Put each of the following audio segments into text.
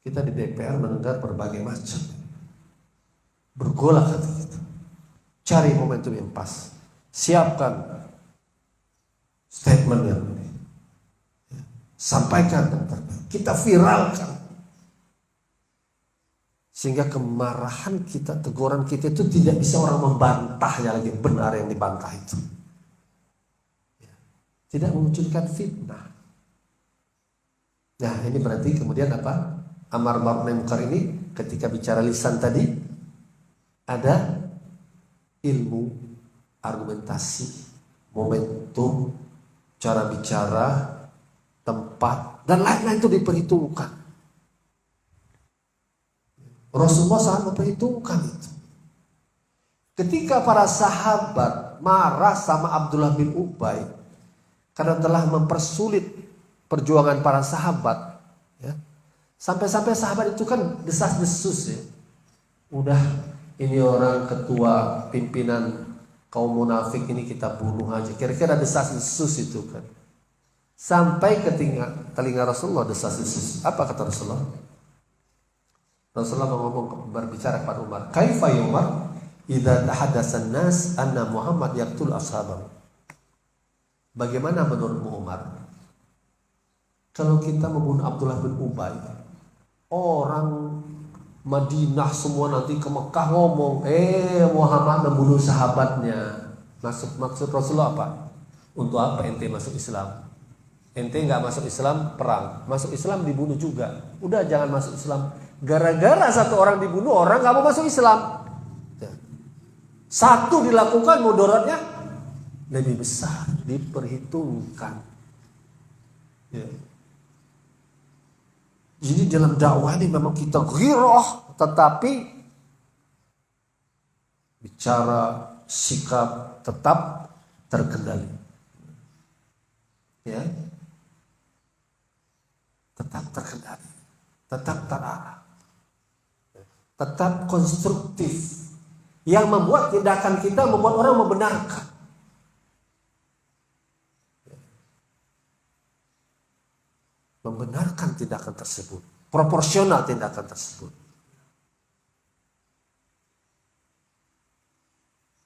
Kita di DPR mendengar berbagai macam. Bergolak hati kita. Cari momentum yang pas. Siapkan statement yang ini. Sampaikan yang terbaik. Kita viralkan. Sehingga kemarahan kita, teguran kita itu tidak bisa orang membantahnya lagi, benar yang dibantah itu. Tidak memunculkan fitnah. Nah, ini berarti kemudian apa? Amar ma'ruf nahi munkar ini ketika bicara lisan tadi ada ilmu, argumentasi, momentum, cara bicara, tempat, dan lain-lain itu diperhitungkan. Rasulullah sangat memperhitungkan itu. Ketika para sahabat marah sama Abdullah bin Ubay karena telah mempersulit perjuangan para sahabat, ya, sampai-sampai sahabat itu kan desas-desus ya. Udah ini orang ketua pimpinan kaum munafik ini kita bunuh aja. Kira-kira desas-desus itu kan. Sampai ke telinga Rasulullah desas-desus. Apa kata Rasulullah? Rasulullah berbicara kepada Umar, "Kaifa ya Umar idza tahaddatsan nas anna Muhammad yaqtul ashabahu?" Bagaimana menurutmu Umar? Kalau kita membunuh Abdullah bin Ubay, orang Madinah semua nanti ke Mekah ngomong, Muhammad membunuh sahabatnya. Maksud Rasulullah apa? Untuk apa ente masuk Islam? Ente nggak masuk Islam perang, masuk Islam dibunuh juga. Udah jangan masuk Islam. Gara-gara satu orang dibunuh, orang nggak mau masuk Islam. Satu dilakukan, mudaratnya lebih besar, diperhitungkan. Ya. Jadi dalam dakwah ini memang kita ghirah, tetapi bicara sikap tetap terkendali. Ya. Tetap terkendali, tetap terarah, tetap konstruktif. Yang membuat tindakan kita membuat orang membenarkan. Membenarkan tindakan tersebut, proporsional tindakan tersebut.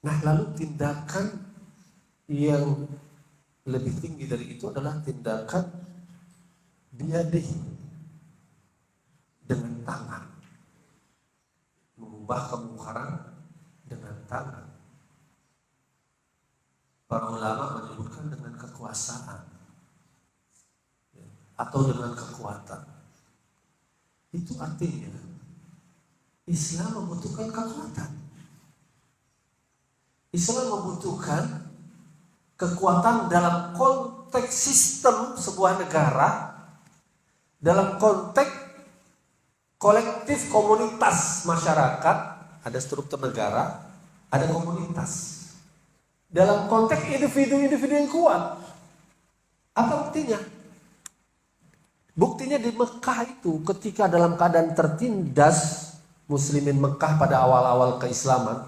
Nah, lalu tindakan yang lebih tinggi dari itu adalah tindakan biyadih, dengan tangan, mengubah kemungkaran dengan tangan. Para ulama menyebutkan dengan kekuasaan atau dengan kekuatan. Itu artinya Islam membutuhkan kekuatan. Islam membutuhkan kekuatan dalam konteks sistem sebuah negara, dalam konteks kolektif komunitas masyarakat, ada struktur negara, ada komunitas. Dalam konteks individu-individu yang kuat. Apa buktinya? Buktinya di Mekah itu ketika dalam keadaan tertindas muslimin Mekah pada awal-awal keislaman,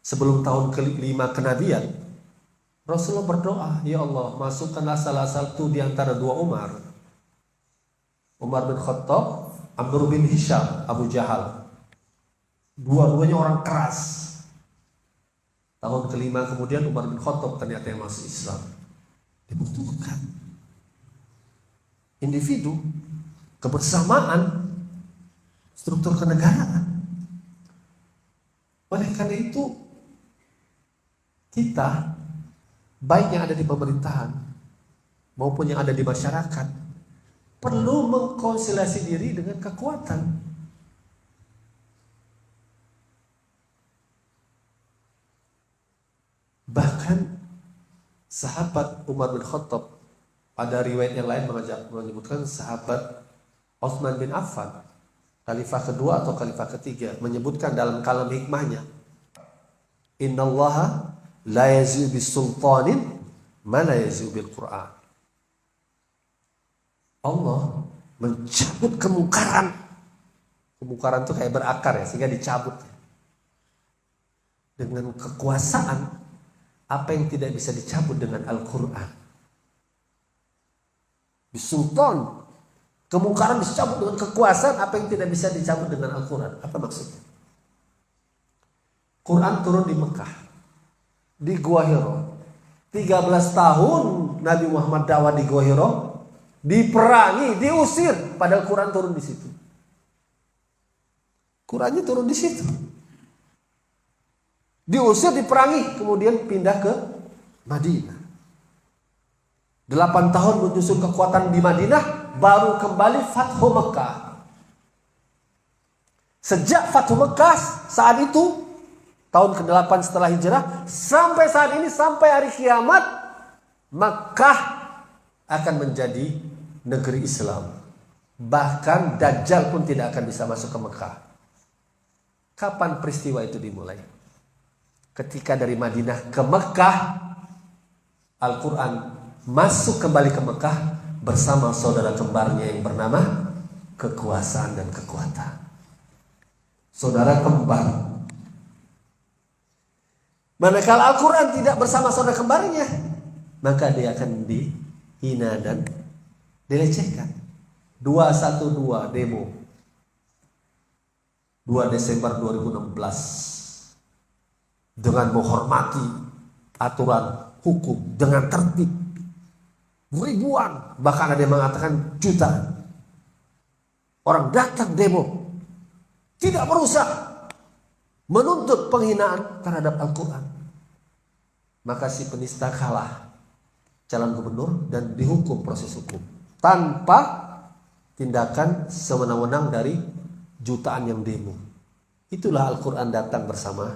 sebelum tahun ke-5 kenabian, Rasulullah berdoa, "Ya Allah, masukkanlah salah satu di antara dua Umar. Umar bin Khattab, Amr bin Hisham, Abu Jahal. Dua-duanya orang keras." Tahun ke-5 kemudian Umar bin Khattab ternyata yang masuk Islam. Dibutuhkan individu, kebersamaan, struktur kenegaraan. Oleh karena itu, kita, baik yang ada di pemerintahan maupun yang ada di masyarakat, perlu mengkonsolidasi diri dengan kekuatan. Bahkan sahabat Umar bin Khattab, ada riwayat yang lain menyebutkan sahabat Utsman bin Affan, khalifah kedua atau khalifah ketiga, menyebutkan dalam kalam hikmahnya, "Innallaha la yazi'u bis sultanin ma la yazi'u bil Qur'an." Allah mencabut kemungkaran. Kemungkaran itu kayak berakar ya, sehingga dicabut. Dengan kekuasaan, apa yang tidak bisa dicabut dengan Al-Quran. Sultan, Kemungkaran dicabut dengan kekuasaan. Apa yang tidak bisa dicabut dengan Al-Quran? Apa maksudnya? Quran turun di Mekah, di Gua Hiro. 13 tahun Nabi Muhammad dakwah di Gua Hiro, diperangi, diusir, padahal Quran turun di situ. Qurannya turun di situ. Diusir, diperangi, kemudian pindah ke Madinah. 8 tahun menyusun kekuatan di Madinah, baru kembali Fathu Mekah. Sejak Fathu Mekah saat itu, tahun ke-8 setelah hijrah, sampai saat ini, sampai hari kiamat, Mekah akan menjadi negeri Islam. Bahkan Dajjal pun tidak akan bisa masuk ke Mekah. Kapan peristiwa itu dimulai? Ketika dari Madinah ke Mekah, Al-Quran masuk kembali ke Mekah bersama saudara kembarnya yang bernama kekuasaan dan kekuatan. Saudara kembar. Manakala Al-Quran tidak bersama saudara kembarnya, maka dia akan dihina dan dilecehkan. 212 demo 2 Desember 2016 dengan menghormati aturan hukum, dengan tertib. Ribuan, bahkan ada yang mengatakan jutaan orang datang demo, tidak merusak, menuntut penghinaan terhadap Al-Quran. Maka si penista kalah calon gubernur dan dihukum proses hukum tanpa tindakan sewenang-wenang dari jutaan yang demo. Itulah Al-Quran datang bersama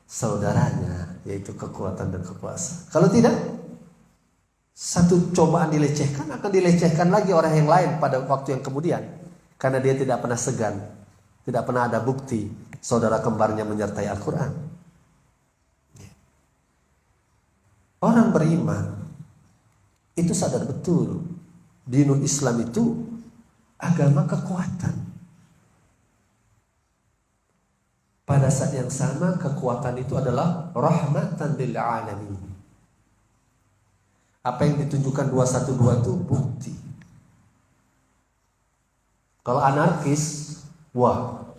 saudaranya, yaitu kekuatan dan kekuasaan. Kalau tidak, satu cobaan dilecehkan, akan dilecehkan lagi orang yang lain pada waktu yang kemudian, karena dia tidak pernah segan, tidak pernah ada bukti saudara kembarnya menyertai Al-Quran. Orang beriman itu sadar betul dinul Islam itu agama kekuatan. Pada saat yang sama, kekuatan itu adalah rahmatan lil alamin. Apa yang ditunjukkan 212 itu bukti. Kalau anarkis, wah,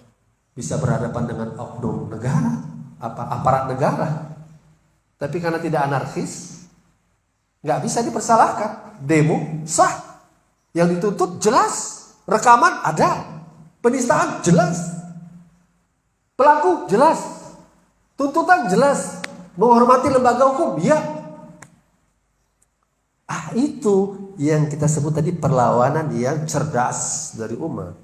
bisa berhadapan dengan oknum negara, aparat negara. Tapi karena tidak anarkis, nggak bisa dipersalahkan. Demo sah, yang dituntut jelas, rekaman ada, penistaan jelas, pelaku jelas, tuntutan jelas, menghormati lembaga hukum, ya. Itu yang kita sebut tadi perlawanan yang cerdas dari umat.